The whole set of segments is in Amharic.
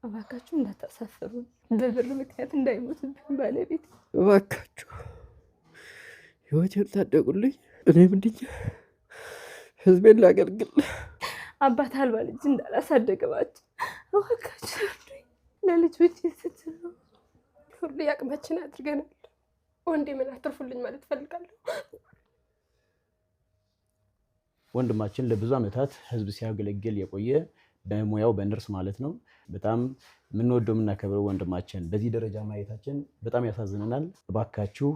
እባካችሁ እንዳታሳፍሩ በብር ምክንያት እንዳይሞትብኝ ባለቤት እባካችሁ ህይወቴን ታደጉልኝ። እኔ ምንድኛ ህዝቤን ላገልግል። አባት አልባ ልጅ እንዳላሳደግባችሁ እባካችሁ ለልጆቼ ስትሉ ሁሉ ያቅማችን አድርገናል። ወንዴ ምን አትርፉልኝ ማለት ፈልጋለሁ። ወንድማችን ለብዙ ዓመታት ህዝብ ሲያገለግል የቆየ በሙያው በነርስ ማለት ነው። በጣም የምንወደው የምናከብረው ወንድማችን በዚህ ደረጃ ማየታችን በጣም ያሳዝነናል። እባካችሁ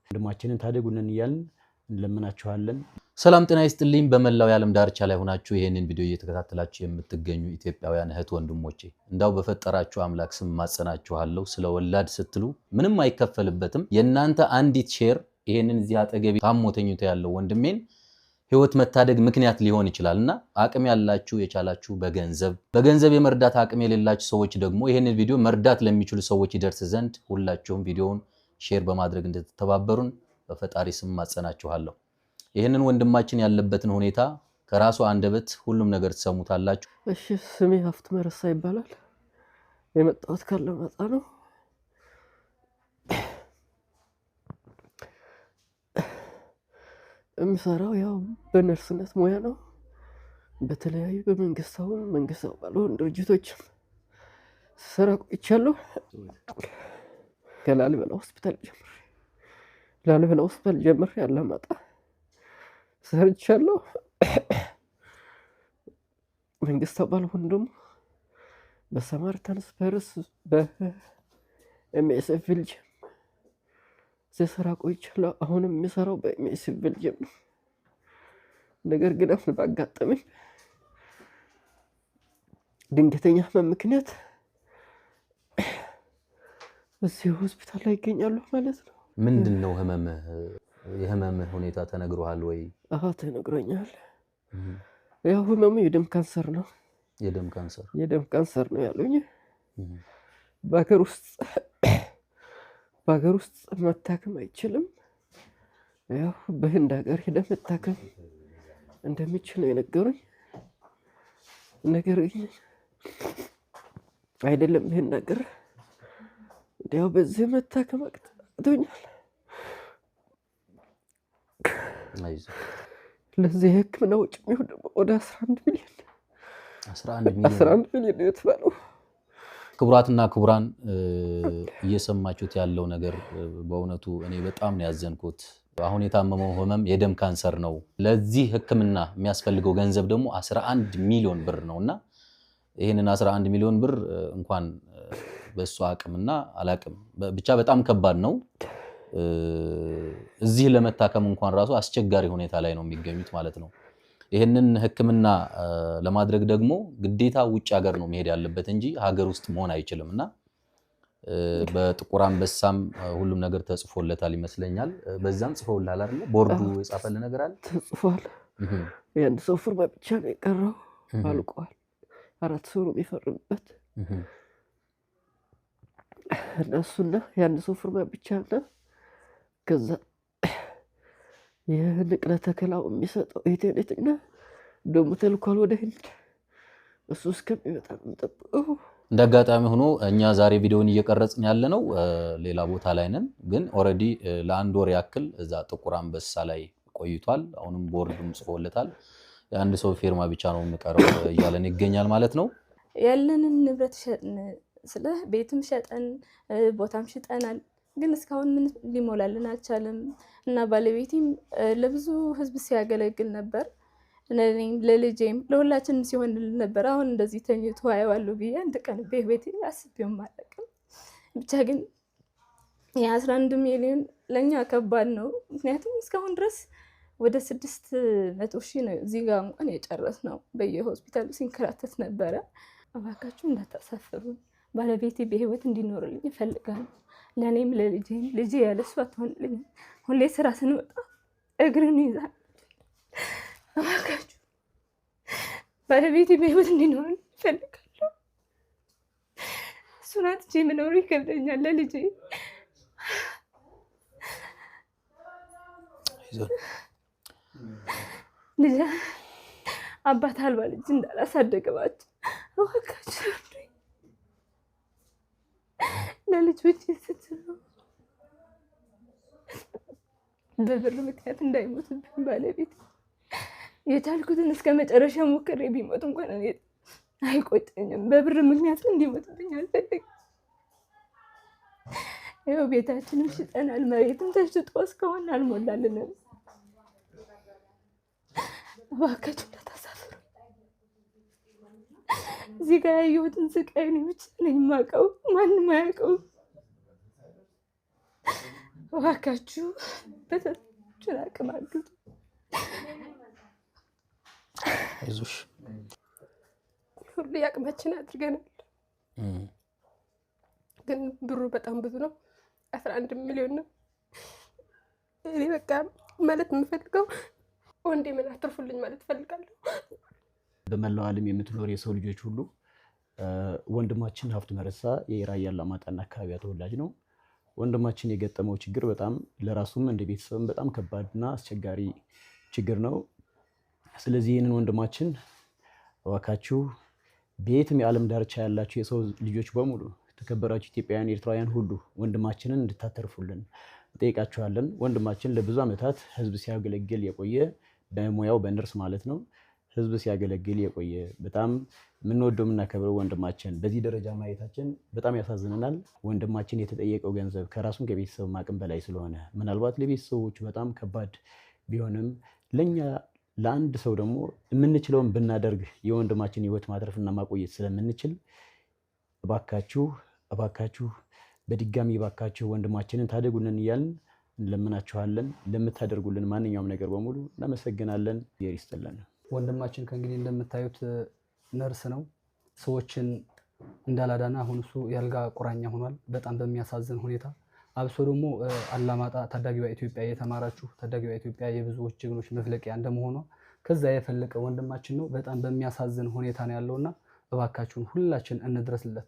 ወንድማችንን ታደጉልን እያልን እንለምናችኋለን። ሰላም ጤና ይስጥልኝ። በመላው የዓለም ዳርቻ ላይ ሆናችሁ ይሄንን ቪዲዮ እየተከታተላችሁ የምትገኙ ኢትዮጵያውያን እህት ወንድሞቼ እንዳው በፈጠራችሁ አምላክ ስም ማጸናችኋለሁ። ስለ ወላድ ስትሉ ምንም አይከፈልበትም። የእናንተ አንዲት ሼር ይሄንን እዚህ አጠገቤ ታሞ ተኝቶ ያለው ወንድሜን ህይወት መታደግ ምክንያት ሊሆን ይችላልና አቅም ያላችሁ የቻላችሁ በገንዘብ የመርዳት አቅም የሌላችሁ ሰዎች ደግሞ ይሄንን ቪዲዮ መርዳት ለሚችሉ ሰዎች ይደርስ ዘንድ ሁላችሁም ቪዲዮውን ሼር በማድረግ እንድትተባበሩን በፈጣሪ ስም ማጸናችኋለሁ። ይሄንን ወንድማችን ያለበትን ሁኔታ ከራሱ አንደበት ሁሉም ነገር ተሰሙታላችሁ። እሺ፣ ስሜ ሀፍት መረሳ ይባላል። የመጣሁት ካለማጣ ነው። የምሰራው ያው በነርስነት ሙያ ነው። በተለያዩ መንግስታዊ ባልሆኑ ድርጅቶችም ስራ ቆይቻለሁ። ከላሊበላ ሆስፒታል ጀምሬ አላማጣ ሰርቻለሁ። መንግስታዊ ባልሆኑ ደግሞ በሳማርታን ስፐርስ በኤምኤስኤፍ ቤልጅየም ስራ ቆይቻለሁ። አሁንም የምሰራው በኤምኤስኤፍ ቤልጅየም ነው። ነገር ግን አሁን ባጋጠመኝ ድንገተኛ ህመም ምክንያት እዚህ ሆስፒታል ላይ ይገኛሉ ማለት ነው። ምንድነው ህመምህ? የህመምህ ሁኔታ ተነግሮሃል ወይ? አዎ ተነግሮኛል። ያው ህመሙ የደም ካንሰር ነው። የደም ካንሰር ነው ያሉኝ። በሀገር ውስጥ መታከም አይችልም። ያው በህንድ ሀገር ሄደህ መታከም እንደሚችል ነው የነገሩኝ። ነገር ግን አይደለም በህንድ ሀገር ያው በዚህ መታከም አቅቶኛል። ለዚህ ህክምና ወጪ የሚሆን ደግሞ ወደ 11 ሚሊዮን የተባለው። ክቡራትና ክቡራን እየሰማችሁት ያለው ነገር በእውነቱ እኔ በጣም ነው ያዘንኩት። አሁን የታመመው ህመም የደም ካንሰር ነው። ለዚህ ህክምና የሚያስፈልገው ገንዘብ ደግሞ 11 ሚሊዮን ብር ነውና ይሄንን 11 ሚሊዮን ብር እንኳን በሱ አቅምና አላቅም ብቻ በጣም ከባድ ነው። እዚህ ለመታከም እንኳን ራሱ አስቸጋሪ ሁኔታ ላይ ነው የሚገኙት ማለት ነው። ይሄንን ህክምና ለማድረግ ደግሞ ግዴታ ውጭ ሀገር ነው መሄድ ያለበት እንጂ ሀገር ውስጥ መሆን አይችልምና በጥቁር አንበሳም ሁሉም ነገር ተጽፎለታል ይመስለኛል። በዛም ጽፈውልሃል አይደል? ቦርዱ የጻፈል ነገር አለ? ተጽፏል። ያን ሰው ፍርማ ብቻ ነው የቀረው። አልቋል። 4 ሰው ነው የሚፈርምበት። እነሱና ያን ሰው ፍርማ ብቻ ነው። ከዛ የንቅለ ተከላው የሚሰጠው ኢንተርኔትና ደሞ ተልኳል ወደ ህንድ። እሱ እስከሚመጣ እንጠብቀው። እንደአጋጣሚ ሆኖ እኛ ዛሬ ቪዲዮውን እየቀረጽን ያለነው ሌላ ቦታ ላይ ነን፣ ግን ኦሬዲ ለአንድ ወር ያክል እዛ ጥቁር አንበሳ ላይ ቆይቷል። አሁንም ቦርዱም ጽፎለታል። የአንድ ሰው ፊርማ ብቻ ነው የሚቀረው እያለን ይገኛል ማለት ነው። ያለንን ንብረት ሸጥን፣ ስለ ቤትም ሸጠን ቦታም ሽጠናል፣ ግን እስካሁን ምን ሊሞላልን አልቻለም። እና ባለቤቴም ለብዙ ህዝብ ሲያገለግል ነበር። ለኔም ለልጄም ለሁላችንም ሲሆንልን ነበር። አሁን እንደዚህ ተኝቶ አየዋለሁ ብዬ አንድ ቀን በቤቴ አስቤውም አላውቅም። ብቻ ግን የ11 ሚሊዮን ለኛ ከባድ ነው። ምክንያቱም እስካሁን ድረስ ወደ 600,000 ነው እዚህ ጋር እንኳን የጨረስነው። በየሆስፒታሉ ሲንከራተት ነበረ። እባካችሁ እንዳታሳፍሩ። ባለቤቴ በህይወት እንዲኖርልኝ እፈልጋለሁ። ለኔም ለልጄም ልጄ ያለሷ አትሆንልኝ። ሁሌ ስራ ስንወጣ እግርን ይዛል። እባካችሁ ባለቤቴ በህይወት እንዲኖርልኝ እፈልጋለሁ። እሱን አጥቼ መኖር ይከብደኛል። ለልጄ ልጄ አባት አልባ ልጅ እንዳላሳደግባችሁ እባካችሁ ለልጆቼ ስትል ነው። በብር ምክንያት እንዳይሞትብኝ ባለቤት የቻልኩትን እስከ መጨረሻ ሞክሬ ቢሞት እንኳን እኔ አይቆጨኝም። በብር ምክንያት እንዲሞትብኝ አልፈልግም። ይኸው ቤታችንም ሽጠናል፣ መሬትም ተሽጦ እስካሁን አልሞላልንም። እባካችሁ እንዳታሳፍሩ። እዚህ ጋር ያየሁትን ስቃይ እኔ ብቻ ነኝ የማውቀው፣ ማንም አያውቀውም። እባካችሁ በተቻላችሁ አቅም አግዙ። አይዞሽ። ሁሉ ያቅማችን አድርገናል፣ ግን ብሩ በጣም ብዙ ነው። 11 ሚሊዮን ነው። እኔ በቃ ማለት የምፈልገው ወንድሜን አትርፉልኝ ማለት እፈልጋለሁ። በመላው ዓለም የምትኖር የሰው ልጆች ሁሉ ወንድማችን ሀፍቱ መረሳ የራያ አላማጣና አካባቢያ ተወላጅ ነው። ወንድማችን የገጠመው ችግር በጣም ለራሱም እንደ ቤተሰብም በጣም ከባድና አስቸጋሪ ችግር ነው። ስለዚህ ይህንን ወንድማችን እባካችሁ በየትም የዓለም ዳርቻ ያላችሁ የሰው ልጆች በሙሉ ተከበራችሁ ኢትዮጵያውያን፣ ኤርትራውያን ሁሉ ወንድማችንን እንድታተርፉልን እንጠይቃችኋለን። ወንድማችን ለብዙ ዓመታት ህዝብ ሲያገለግል የቆየ በሙያው በነርስ ማለት ነው ህዝብ ሲያገለግል የቆየ በጣም የምንወደው የምናከብረው ወንድማችን በዚህ ደረጃ ማየታችን በጣም ያሳዝነናል። ወንድማችን የተጠየቀው ገንዘብ ከራሱም ከቤተሰብ አቅም በላይ ስለሆነ ምናልባት ለቤተሰቦቹ በጣም ከባድ ቢሆንም ለኛ ለአንድ ሰው ደግሞ የምንችለውን ብናደርግ የወንድማችን ህይወት ማትረፍና ማቆየት ስለምንችል እባካችሁ በድጋሚ እባካችሁ ወንድማችንን ታደጉልን እያልን እንለምናችኋለን። ለምታደርጉልን ማንኛውም ነገር በሙሉ እናመሰግናለን። እግዚአብሔር ይስጥልን። ወንድማችን ከእንግዲህ እንደምታዩት ነርስ ነው። ሰዎችን እንዳላዳና አሁን እሱ ያልጋ ቁራኛ ሆኗል፣ በጣም በሚያሳዝን ሁኔታ። አብሶ ደግሞ አላማጣ ታዳጊዋ ኢትዮጵያ የተማራችሁ ታዳጊዋ ኢትዮጵያ የብዙዎች ጀግኖች መፍለቂያ እንደመሆኗ ከዛ የፈለቀ ወንድማችን ነው። በጣም በሚያሳዝን ሁኔታ ነው ያለውና እባካችሁን ሁላችን እንድረስለት።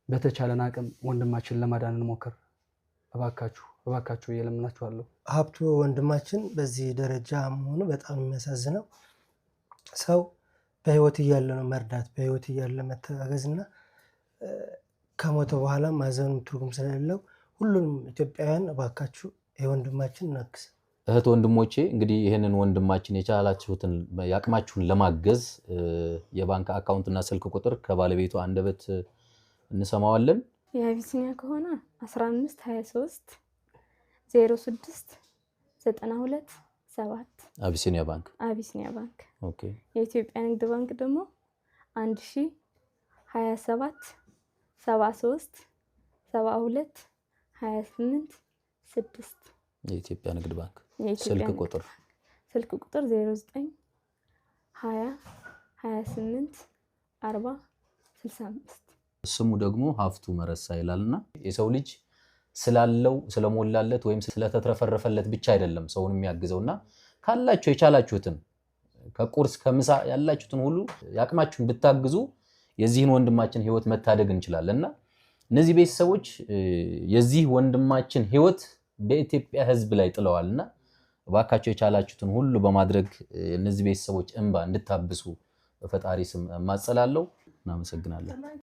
በተቻለን አቅም ወንድማችን ለማዳን እንሞክር። እባካችሁ እየለምናችኋለሁ። ሀብቱ ወንድማችን በዚህ ደረጃ መሆኑ በጣም የሚያሳዝነው። ሰው በህይወት እያለ ነው መርዳት፣ በህይወት እያለ መተጋገዝና ከሞተ በኋላ ማዘኑም ትርጉም ስለሌለው ሁሉንም ኢትዮጵያውያን እባካችሁ የወንድማችን እናግዝ። እህት ወንድሞቼ እንግዲህ ይህንን ወንድማችን የቻላችሁትን ያቅማችሁን ለማገዝ የባንክ አካውንትና ስልክ ቁጥር ከባለቤቱ አንደበት እንሰማዋለን። የአቢሲኒያ ከሆነ 15 23 06 92 7 አቢሲኒያ ባንክ። ኦኬ። የኢትዮጵያ ንግድ ባንክ ደግሞ 1000 27 73 72 28 6 የኢትዮጵያ ንግድ ባንክ ስልክ ቁጥር 09 20 28 40 65። ስሙ ደግሞ ሀፍቱ መረሳ ይላልና የሰው ልጅ ስላለው ስለሞላለት ወይም ስለተትረፈረፈለት ብቻ አይደለም ሰውን የሚያግዘውና ካላችሁ የቻላችሁትን ከቁርስ ከምሳ ያላችሁትን ሁሉ ያቅማችሁን ብታግዙ የዚህን ወንድማችን ህይወት መታደግ እንችላለንና እነዚህ ቤተሰቦች የዚህ ወንድማችን ህይወት በኢትዮጵያ ህዝብ ላይ ጥለዋልና እባካችሁ የቻላችሁትን ሁሉ በማድረግ እነዚህ ቤተሰቦች እንባ እንድታብሱ በፈጣሪ ስም ማጸላለው። እናመሰግናለን።